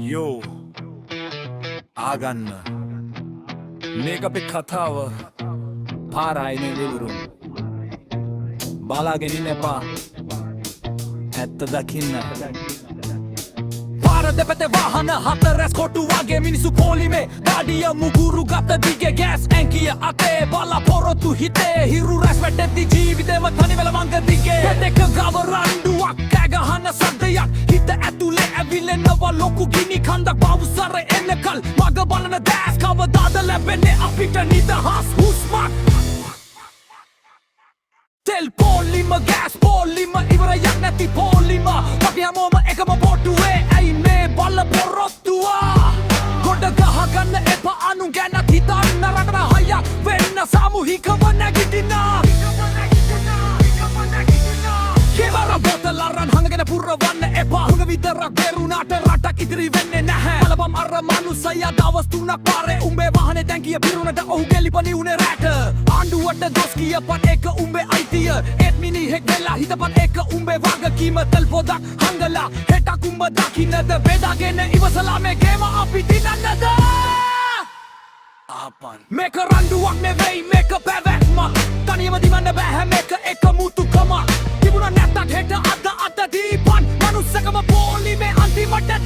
යෝ ආගන්න මේක අපේ කතාව පාරායිනේ විවරුම් බලාගෙන ඉන්න එපා ඇත්ත දකින්න පාර දෙපැත්තේ වාහන හතරැස් කොටු වගේ මිනිස්සු පොලිමේ දාඩිය මුගුරු ගත දිගේ ගෑස් ඇංකිය අතේ බලා පොරොත්තු හිතේ හිරු රැස් වැටෙද්දි ජීවිතේම තනි වෙලා මංග දිගේ දෙක ගව රණ්ඩුවක් කෑගහන සද්දයක් හිත ඇතුලේ ඇවිලෙනවා ලොකු ගිනි කන්දක් බවුසර එනකල් මග බලන දැස් කවදාද ලැබෙන්නේ අපිට නිදහස් හුස්මක් තෙල් පොලිම ගෑස් පොලිම ඉවරයක් නැති පොලිම අපි හැමෝම එකම බොටුවේ ඇයි මේ බල පොරොත්තුවා ගොඩ ගහගන්න එපා අනුන් ගැන හිතන්න රටන හයක් වෙන්න සාමූහිකව නැගිටින්න කෙවර බෝතල් අරන් හංගගෙන පුරවන්න එපා හුඟ විතරක් බේරුණාට රටක් ඉදිරි වෙන්නේ නැහැ බලපම් අර මනුස්සයා දවස් 3ක් පාරේ උඹේ වාහනේ ටැංකිය පිරුණට ඔහු ගෙලිපනි උනේ රැට ආණ්ඩුවට දොස් කියපන් ඒක උඹේ අයිතිය ඒත් මිනිහෙක් වෙලා හිටපන් ඒක උඹේ වගකීම තෙල් පොදක් හංගලා හෙටක් උඹ දකින්නද බෙදාගෙන ඉවසලා මේ ගේම අපි දිනන්නද ආපන් මේක රණ්ඩුවක් නෙවෙයි මේක පැවැත්මක් තනියම දිවන්න බෑ මේක එක මුතුකමක් තිබුණා නැත්තත් හෙට අද දීපන් මනුස්සකම පොලිමේ අන්තිමට